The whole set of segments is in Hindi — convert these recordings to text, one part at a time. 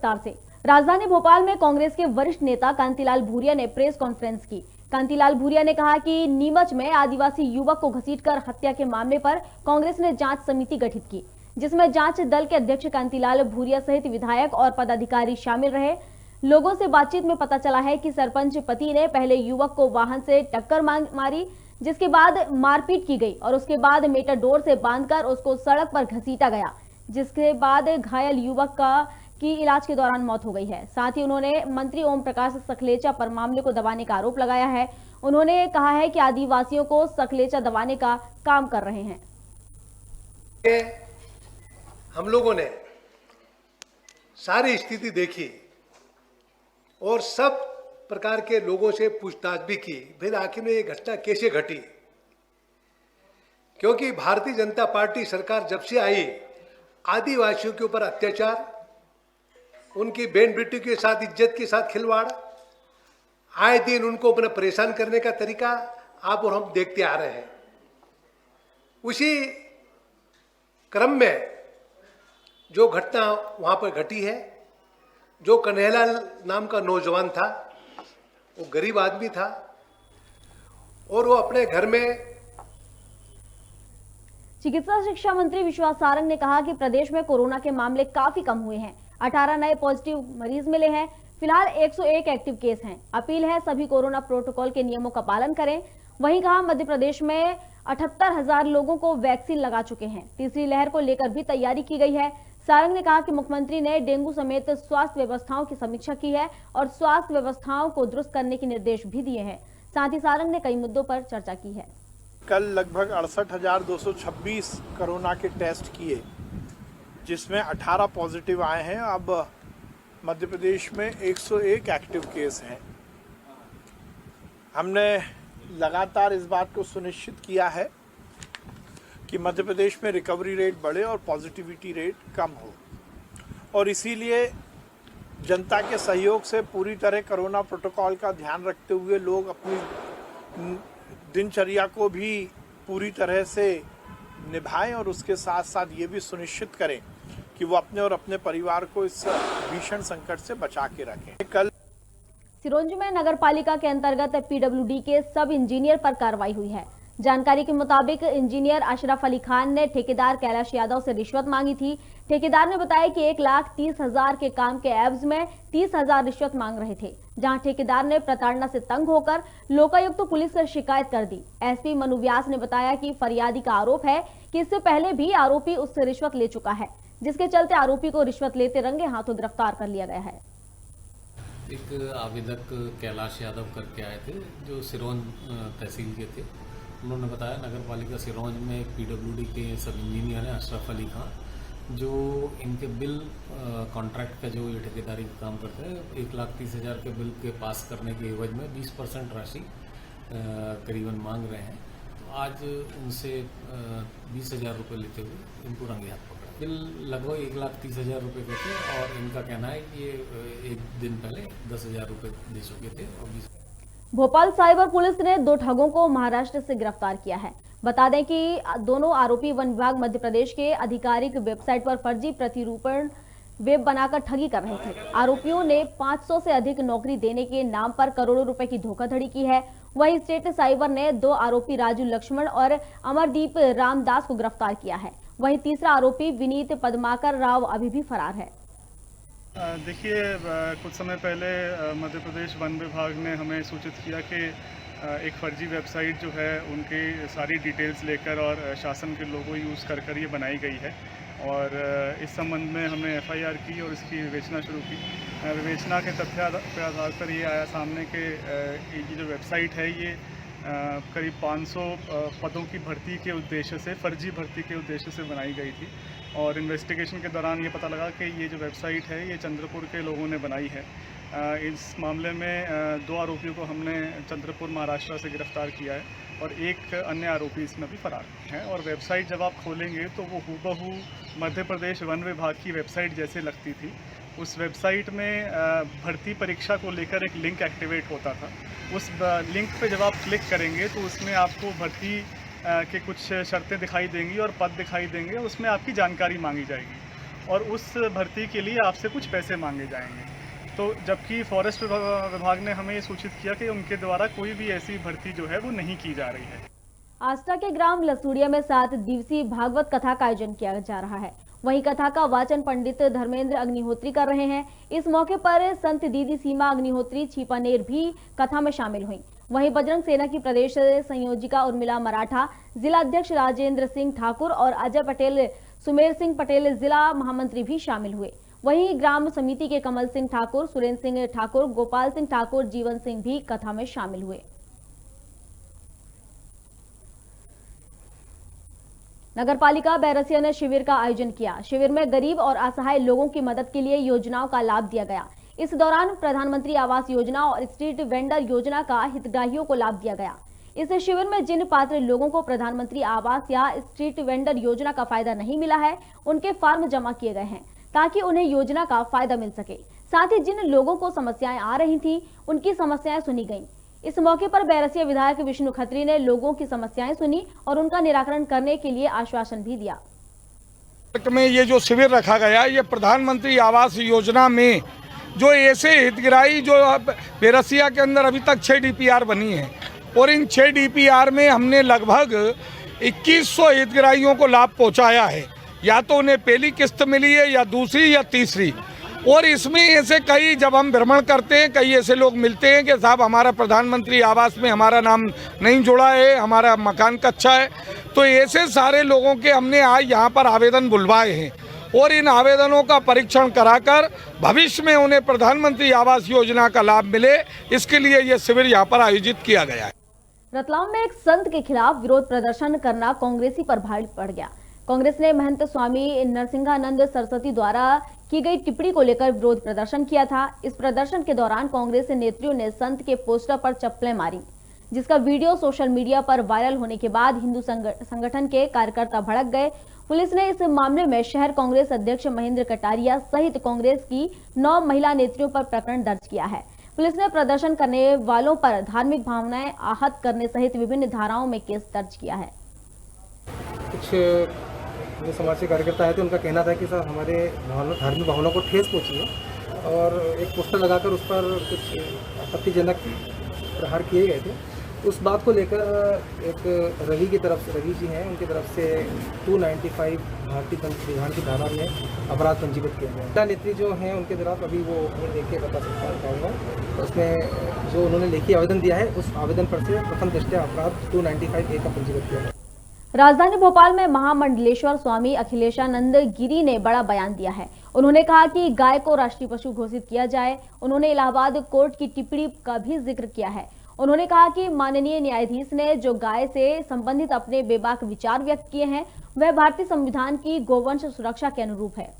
विस्तार से। राजधानी भोपाल में कांग्रेस के वरिष्ठ नेता कांतिलाल भूरिया ने प्रेस कॉन्फ्रेंस की। कांतिलाल भूरिया ने कहा कि नीमच में आदिवासी युवक को घसीटकर हत्या के मामले पर कांग्रेस ने जांच समिति गठित की, जिसमें जांच दल के अध्यक्ष कांतिलाल भूरिया सहित विधायक और पदाधिकारी शामिल रहे। लोगों से बातचीत में पता चला है कि सरपंच पति ने पहले युवक को वाहन से टक्कर मारी, जिसके बाद मारपीट की गई और उसके बाद मेटाडोर से बांधकर उसको सड़क पर घसीटा गया, जिसके बाद घायल युवक की इलाज के दौरान मौत हो गई है। साथ ही उन्होंने मंत्री ओम प्रकाश सकलेचा पर मामले को दबाने का आरोप लगाया है। उन्होंने कहा है कि आदिवासियों को सकलेचा दबाने का काम कर रहे हैं। हम लोगों ने सारी स्थिति देखी और सब प्रकार के लोगों से पूछताछ भी की, फिर आखिर में ये घटना कैसे घटी। क्योंकि भारतीय जनता पार्टी सरकार जब से आई, आदिवासियों के ऊपर अत्याचार, उनकी बहन बेटी के साथ इज्जत के साथ खिलवाड़, आए दिन उनको अपना परेशान करने का तरीका आप और हम देखते आ रहे हैं। उसी क्रम में जो घटना वहां पर घटी है, जो कन्हैयालाल नाम का नौजवान था, वो गरीब आदमी था और वो अपने घर में। चिकित्सा शिक्षा मंत्री विश्वास सारंग ने कहा कि प्रदेश में कोरोना के मामले काफी कम हुए हैं। 18 नए पॉजिटिव मरीज मिले हैं। फिलहाल 101 एक्टिव केस हैं। अपील है सभी कोरोना प्रोटोकॉल के नियमों का पालन करें। वहीं कहा मध्य प्रदेश में 78,000 लोगों को वैक्सीन लगा चुके हैं। तीसरी लहर को लेकर भी तैयारी की गई है। सारंग ने कहा कि मुख्यमंत्री ने डेंगू समेत स्वास्थ्य व्यवस्थाओं की समीक्षा की है और स्वास्थ्य व्यवस्थाओं को दुरुस्त करने के निर्देश भी दिए हैं। साथ ही सारंग ने कई मुद्दों पर चर्चा की है। कल लगभग 68,226 कोरोना के टेस्ट किए, जिसमें 18 पॉजिटिव आए हैं। अब मध्य प्रदेश में 101 एक्टिव केस हैं। हमने लगातार इस बात को सुनिश्चित किया है कि मध्य प्रदेश में रिकवरी रेट बढ़े और पॉजिटिविटी रेट कम हो, और इसीलिए जनता के सहयोग से पूरी तरह कोरोना प्रोटोकॉल का ध्यान रखते हुए लोग अपनी दिनचर्या को भी पूरी तरह से निभाएं और उसके साथ साथ ये भी सुनिश्चित करें कि वो अपने और अपने परिवार को इस भीषण संकट से बचा के रखें। कल सिरोंज में नगर पालिका के अंतर्गत पीडब्ल्यूडी के सब इंजीनियर पर कार्रवाई हुई है। जानकारी के मुताबिक इंजीनियर अशरफ अली खान ने ठेकेदार कैलाश यादव से रिश्वत मांगी थी। ठेकेदार ने बताया कि 1,30,000 के काम के एवज में 30,000 रिश्वत मांग रहे थे, जहां ठेकेदार ने प्रताड़ना से तंग होकर लोकायुक्त तो पुलिस से शिकायत कर दी। एसपी मनु व्यास ने बताया कि फरियादी का आरोप है कि इससे पहले भी आरोपी उससे रिश्वत ले चुका है, जिसके चलते आरोपी को रिश्वत लेते रंगे हाथों गिरफ्तार कर लिया गया है। एक आवेदक कैलाश यादव करके आए थे, जो सिरोंज तहसील के थे। उन्होंने बताया नगर पालिका सिरोंज में पीडब्ल्यूडी के सब इंजीनियर हैं अशरफ अली खान, जो इनके बिल कॉन्ट्रैक्ट का जो ये ठेकेदारी का काम करते हैं, 1,30,000 के बिल के पास करने के एवज में 20% राशि करीबन मांग रहे हैं। तो आज उनसे 20,000 रुपये लेते हुए इनको रंगे हाथ पकड़ा। बिल लगभग 1,30,000 रुपये के थे और इनका कहना है कि ये एक दिन पहले 10,000 रुपये दे चुके थे। और भोपाल साइबर पुलिस ने 2 ठगों को महाराष्ट्र से गिरफ्तार किया है। बता दें कि दोनों आरोपी वन विभाग मध्य प्रदेश के आधिकारिक वेबसाइट पर फर्जी प्रतिरूपण वेब बनाकर ठगी कर रहे थे। आरोपियों ने 500 से अधिक नौकरी देने के नाम पर करोड़ों रुपए की धोखाधड़ी की है। वहीं स्टेट साइबर ने 2 आरोपी राजू लक्ष्मण और अमरदीप रामदास को गिरफ्तार किया है। वहीं तीसरा आरोपी विनीत पद्माकर राव अभी भी फरार है। देखिए, कुछ समय पहले मध्य प्रदेश वन विभाग ने हमें सूचित किया कि एक फर्जी वेबसाइट जो है उनकी सारी डिटेल्स लेकर और शासन के लोगो यूज़ कर ये बनाई गई है, और इस संबंध में हमने एफआईआर की और इसकी विवेचना शुरू की। विवेचना के तथ्य के आधार पर ये आया सामने कि ये जो वेबसाइट है ये करीब 500 पदों की भर्ती के उद्देश्य से, फर्जी भर्ती के उद्देश्य से बनाई गई थी। और इन्वेस्टिगेशन के दौरान ये पता लगा कि ये जो वेबसाइट है ये चंद्रपुर के लोगों ने बनाई है। इस मामले में 2 आरोपियों को हमने चंद्रपुर महाराष्ट्र से गिरफ्तार किया है और एक अन्य आरोपी इसमें भी फरार है। और वेबसाइट जब आप खोलेंगे तो वो हूबहू मध्य प्रदेश वन विभाग की वेबसाइट जैसे लगती थी। उस वेबसाइट में भर्ती परीक्षा को लेकर एक लिंक एक्टिवेट होता था। उस लिंक पे जब आप क्लिक करेंगे तो उसमें आपको भर्ती के कुछ शर्तें दिखाई देंगी और पद दिखाई देंगे, उसमें आपकी जानकारी मांगी जाएगी। और उस भर्ती के लिए आपसे कुछ पैसे मांगे जाएंगे। तो जबकि फॉरेस्ट विभाग ने हमें सूचित किया कि उनके द्वारा कोई भी ऐसी भर्ती जो है वो नहीं की जा रही है। आष्टा के ग्राम लसूड़िया में 7 दिवसीय भागवत कथा का आयोजन किया जा रहा है। वहीं कथा का वाचन पंडित धर्मेंद्र अग्निहोत्री कर रहे हैं। इस मौके पर संत दीदी सीमा अग्निहोत्री छिपानेर भी कथा में शामिल हुई। वहीं बजरंग सेना की प्रदेश संयोजिका उर्मिला मराठा, जिला अध्यक्ष राजेंद्र सिंह ठाकुर और अजय पटेल, सुमेर सिंह पटेल जिला महामंत्री भी शामिल हुए। वहीं ग्राम समिति के कमल सिंह ठाकुर, सुरेंद्र सिंह ठाकुर, गोपाल सिंह ठाकुर, जीवन सिंह भी कथा में शामिल हुए। नगरपालिका बैरसिया ने शिविर का आयोजन किया। शिविर में गरीब और असहाय लोगों की मदद के लिए योजनाओं का लाभ दिया गया। इस दौरान प्रधानमंत्री आवास योजना और स्ट्रीट वेंडर योजना का हितग्राहियों को लाभ दिया गया। इस शिविर में जिन पात्र लोगों को प्रधानमंत्री आवास या स्ट्रीट वेंडर योजना का फायदा नहीं मिला है, उनके फॉर्म जमा किए गए हैं ताकि उन्हें योजना का फायदा मिल सके। साथ ही जिन लोगों को समस्याएं आ रही थी, उनकी समस्याएं सुनी गईं। इस मौके पर बैरसिया विधायक विष्णु खत्री ने लोगों की समस्याएं सुनी और उनका निराकरण करने के लिए आश्वासन भी दिया। में ये जो शिविर रखा गया, ये प्रधानमंत्री आवास योजना में जो ऐसे हितग्राही जो बैरसिया के अंदर अभी तक 6 DPR बनी है और इन 6 DPR में हमने लगभग 2100 हितग्राहियों को लाभ पहुंचाया है। या तो उन्हें पहली किस्त मिली है या दूसरी या तीसरी। और इसमें ऐसे कई, जब हम भ्रमण करते हैं, कई ऐसे लोग मिलते हैं कि साहब हमारा प्रधानमंत्री आवास में हमारा नाम नहीं जुड़ा है, हमारा मकान कच्चा है। तो ऐसे सारे लोगों के हमने आज यहाँ पर आवेदन बुलवाए हैं और इन आवेदनों का परीक्षण कराकर भविष्य में उन्हें प्रधानमंत्री आवास योजना का लाभ मिले, इसके लिए ये शिविर यहाँ पर आयोजित किया गया है। रतलाम में एक संत के खिलाफ विरोध प्रदर्शन करना कांग्रेसी पर भारी पड़ गया। कांग्रेस ने महंत स्वामी नरसिंहानंद सरस्वती द्वारा की गई टिप्पणी को लेकर विरोध प्रदर्शन किया था। इस प्रदर्शन के दौरान कांग्रेस नेत्रियों ने संत के पोस्टर पर चप्पलें मारी, जिसका वीडियो सोशल मीडिया पर वायरल होने के बाद हिंदू संगठन के कार्यकर्ता भड़क गए। पुलिस ने इस मामले में शहर कांग्रेस अध्यक्ष महेंद्र कटारिया सहित कांग्रेस की 9 महिला नेत्रियों पर प्रकरण दर्ज किया है। पुलिस ने प्रदर्शन करने वालों पर धार्मिक भावनाएं आहत करने सहित विभिन्न धाराओं में केस दर्ज किया है। कुछ जो समाज के कार्यकर्ता आए थे, उनका कहना था कि सर हमारे धार्मिक भावनाओं को ठेस पहुंची है और एक पोस्टर लगाकर उस पर कुछ आपत्तिजनक प्रहार किए गए थे। उस बात को लेकर एक रवि की तरफ से, रवि जी हैं, उनकी तरफ से 295 भारतीय संविधान की धारा में अपराध पंजीकृत किया गया। महिला नेत्री जो हैं उनके खिलाफ अभी वो देख के बता सकता, उसमें जो उन्होंने लेखी आवेदन दिया है उस आवेदन पर से प्रथम दृष्टया अपराध 295A का पंजीकृत किया है। राजधानी भोपाल में महामंडलेश्वर स्वामी अखिलेशानंद गिरी ने बड़ा बयान दिया है। उन्होंने कहा कि गाय को राष्ट्रीय पशु घोषित किया जाए। उन्होंने इलाहाबाद कोर्ट की टिप्पणी का भी जिक्र किया है। उन्होंने कहा कि माननीय न्यायाधीश ने जो गाय से संबंधित अपने बेबाक विचार व्यक्त किए हैं, वह भारतीय संविधान की गोवंश सुरक्षा के अनुरूप है।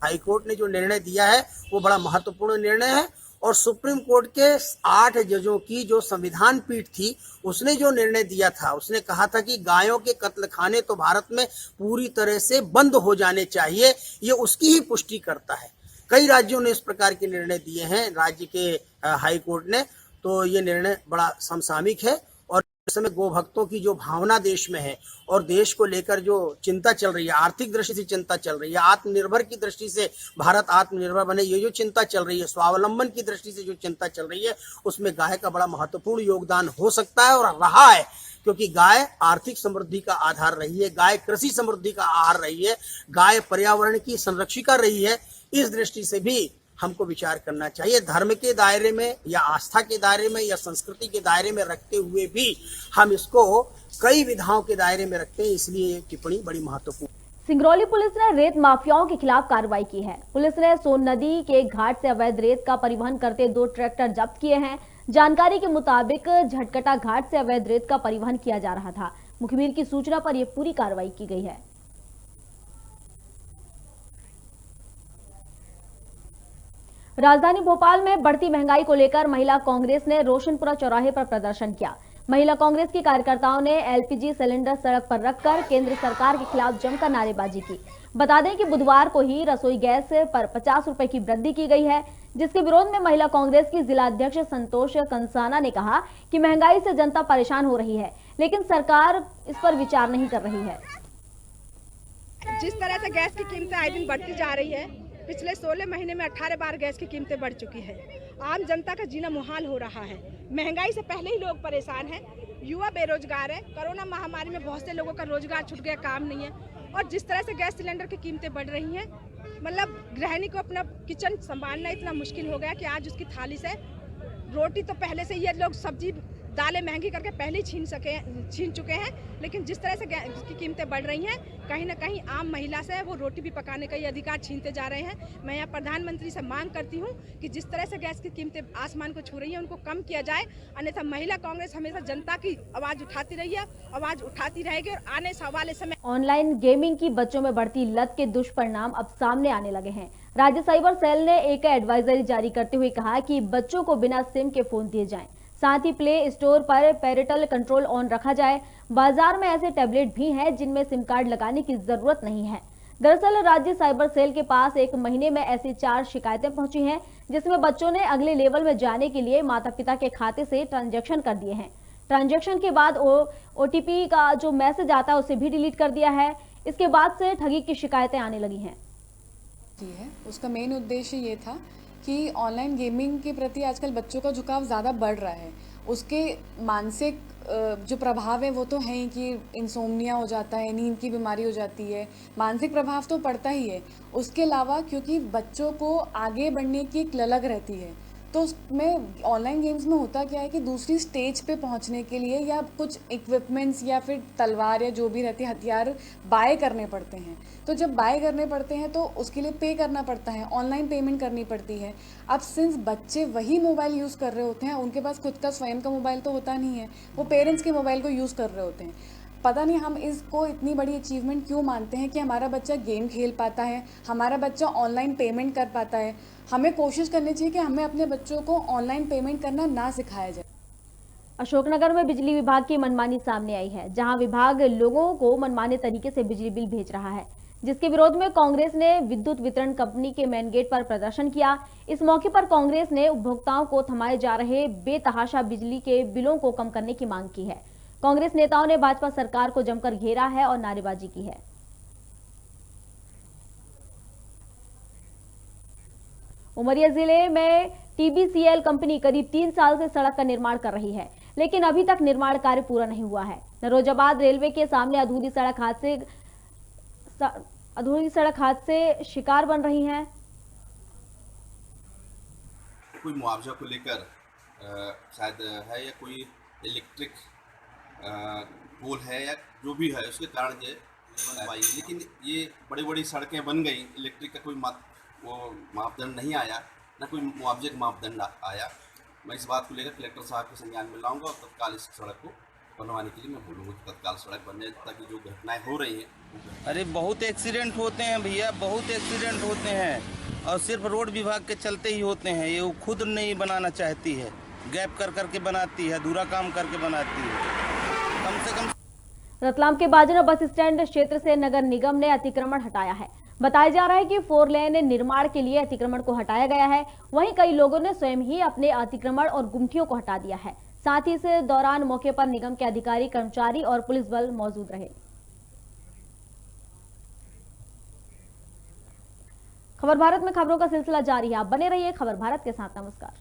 हाईकोर्ट ने जो निर्णय दिया है वो बड़ा महत्वपूर्ण निर्णय है और सुप्रीम कोर्ट के 8 जजों की जो संविधान पीठ थी, उसने जो निर्णय दिया था, उसने कहा था कि गायों के कत्लखाने तो भारत में पूरी तरह से बंद हो जाने चाहिए। ये उसकी ही पुष्टि करता है। कई राज्यों ने इस प्रकार के निर्णय दिए हैं राज्य के हाई कोर्ट ने, तो ये निर्णय बड़ा समसामयिक है। और इस समय गो भक्तों की जो भावना देश में है और देश को लेकर जो चिंता चल रही है, आर्थिक दृष्टि से चिंता चल रही है, आत्मनिर्भर की दृष्टि से भारत आत्मनिर्भर बने, ये जो चिंता चल रही है, स्वावलंबन की दृष्टि से जो चिंता चल रही है, उसमें गाय का बड़ा महत्वपूर्ण योगदान हो सकता है और रहा है। क्योंकि गाय आर्थिक समृद्धि का आधार रही है, गाय कृषि समृद्धि का आहार रही है, गाय पर्यावरण की संरक्षिका रही है। इस दृष्टि से भी हमको विचार करना चाहिए। धर्म के दायरे में या आस्था के दायरे में या संस्कृति के दायरे में रखते हुए भी हम इसको कई विधाओं के दायरे में रखते हैं, इसलिए टिप्पणी बड़ी महत्वपूर्ण। सिंगरौली पुलिस ने रेत माफियाओं के खिलाफ कार्रवाई की है। पुलिस ने सोन नदी के घाट से अवैध रेत का परिवहन करते 2 ट्रैक्टर जब्त किए हैं। जानकारी के मुताबिक झटकटा घाट से अवैध रेत का परिवहन किया जा रहा था। मुखबिर की सूचना पर यह पूरी कार्रवाई की गई है। राजधानी भोपाल में बढ़ती महंगाई को लेकर महिला कांग्रेस ने रोशनपुरा चौराहे पर प्रदर्शन किया। महिला कांग्रेस के कार्यकर्ताओं ने एलपीजी सिलेंडर सड़क पर रखकर केंद्र सरकार के खिलाफ जमकर नारेबाजी की। बता दें कि बुधवार को ही रसोई गैस पर 50 रुपए की वृद्धि की गई है, जिसके विरोध में महिला कांग्रेस की जिला अध्यक्ष संतोष कंसाना ने कहा कि महंगाई से जनता परेशान हो रही है, लेकिन सरकार इस पर विचार नहीं कर रही है। जिस तरह से गैस की कीमतें आए दिन बढ़ती जा रही है, पिछले 16 महीने में 18 बार गैस की कीमतें बढ़ चुकी है। आम जनता का जीना मुहाल हो रहा है। महंगाई से पहले ही लोग परेशान हैं। युवा बेरोजगार है। कोरोना महामारी में बहुत से लोगों का रोजगार छूट गया, काम नहीं है। और जिस तरह से गैस सिलेंडर की कीमतें बढ़ रही हैं, मतलब गृहिणी को अपना किचन संभालना इतना मुश्किल हो गया कि आज उसकी थाली से रोटी तो पहले से ये लोग सब्जी दालें महंगी करके पहले ही छीन चुके हैं, लेकिन जिस तरह से गैस की कीमतें बढ़ रही हैं, कहीं ना कहीं आम महिला से वो रोटी भी पकाने का ये अधिकार छीनते जा रहे हैं। मैं यहाँ प्रधानमंत्री से मांग करती हूँ कि जिस तरह से गैस की कीमतें आसमान को छू रही हैं, उनको कम किया जाए, अन्यथा महिला कांग्रेस हमेशा जनता की आवाज़ उठाती रही है, आवाज़ उठाती रहेगी। और आने वाले समय ऑनलाइन गेमिंग की बच्चों में बढ़ती लत के दुष्परिणाम अब सामने आने लगे हैं। राज्य साइबर सेल ने एक एडवाइजरी जारी करते हुए कहा कि बच्चों को बिना सिम के फोन दिए जाएं, साथ ही प्ले स्टोर पर पेरेंटल कंट्रोल ऑन रखा जाए। बाजार में ऐसे टैबलेट भी हैं जिनमें सिम कार्ड लगाने की जरूरत नहीं है। दरअसल राज्य साइबर सेल के पास एक महीने में ऐसी 4 शिकायतें पहुंची हैं, जिसमें बच्चों ने अगले लेवल में जाने के लिए माता पिता के खाते से ट्रांजैक्शन कर दिए हैं। ट्रांजैक्शन के बाद OTP का जो मैसेज आता है उसे भी डिलीट कर दिया है। इसके बाद से ठगी की शिकायतें आने लगी हैं। उसका मेन उद्देश्य ये था कि ऑनलाइन गेमिंग के प्रति आजकल बच्चों का झुकाव ज़्यादा बढ़ रहा है। उसके मानसिक जो प्रभाव है वो तो है ही कि इंसोम्निया हो जाता है, नींद की बीमारी हो जाती है, मानसिक प्रभाव तो पड़ता ही है। उसके अलावा क्योंकि बच्चों को आगे बढ़ने की एक ललक रहती है, तो उसमें ऑनलाइन गेम्स में होता क्या है कि दूसरी स्टेज पे पहुंचने के लिए या कुछ इक्विपमेंट्स या फिर तलवार या जो भी रहती है हथियार बाय करने पड़ते हैं। तो जब बाय करने पड़ते हैं तो उसके लिए पे करना पड़ता है, ऑनलाइन पेमेंट करनी पड़ती है। अब सिंस बच्चे वही मोबाइल यूज़ कर रहे होते हैं, उनके पास खुद का स्वयं का मोबाइल तो होता नहीं है, वो पेरेंट्स के मोबाइल को यूज़ कर रहे होते हैं। पता नहीं हम इसको इतनी बड़ी अचीवमेंट क्यों मानते हैं कि हमारा बच्चा गेम खेल पाता है, हमारा बच्चा ऑनलाइन पेमेंट कर पाता है। हमें कोशिश करनी चाहिए कि हमें अपने बच्चों को ऑनलाइन पेमेंट करना ना सिखाया जाए। अशोकनगर में बिजली विभाग की मनमानी सामने आई है, जहां विभाग लोगों को मनमाने तरीके से बिजली बिल भेज रहा है, जिसके विरोध में कांग्रेस ने विद्युत वितरण कंपनी के मेन गेट पर प्रदर्शन किया। इस मौके पर कांग्रेस ने उपभोक्ताओं को थमाए जा रहे बेतहाशा बिजली के बिलों को कम करने की मांग की है। कांग्रेस नेताओं ने भाजपा सरकार को जमकर घेरा है और नारेबाजी की है। उमरिया जिले में TBCL कंपनी करीब 3 साल से सड़क का निर्माण कर रही है, लेकिन अभी तक निर्माण कार्य पूरा नहीं हुआ है। नरोजाबाद रेलवे के सामने अधूरी सड़क हादसे शिकार बन रही हैं। कोई मुआवजा को लेकर शायद है, या कोई इलेक्ट्रिक पोल है, या जो भी है उसके कारण ये पाई। लेकिन ये बड़ी बड़ी सड़कें बन गई, इलेक्ट्रिक का कोई मापदंड नहीं आया, ना कोई मुआवजे का मापदंड आया। मैं इस बात को लेकर कलेक्टर साहब के संज्ञान में लाऊंगा और तत्काल इस सड़क को बनवाने के लिए मैं बोलूँगा कि तत्काल सड़क बन जाए, ताकि जो घटनाएं हो रही हैं। अरे बहुत एक्सीडेंट होते हैं भैया, बहुत एक्सीडेंट होते हैं, और सिर्फ रोड विभाग के चलते ही होते हैं। ये वो खुद नहीं बनाना चाहती है, गैप कर करके बनाती है, अधूरा काम करके बनाती है। कम से कम रतलाम के बाजना बस स्टैंड क्षेत्र से नगर निगम ने अतिक्रमण हटाया है। बताया जा रहा है कि 4 लेन निर्माण के लिए अतिक्रमण को हटाया गया है। वहीं कई लोगों ने स्वयं ही अपने अतिक्रमण और गुमटियों को हटा दिया है। साथ ही इस दौरान मौके पर निगम के अधिकारी, कर्मचारी और पुलिस बल मौजूद रहे। खबर भारत में खबरों का सिलसिला जारी है। आप बने रहिए खबर भारत के साथ। नमस्कार।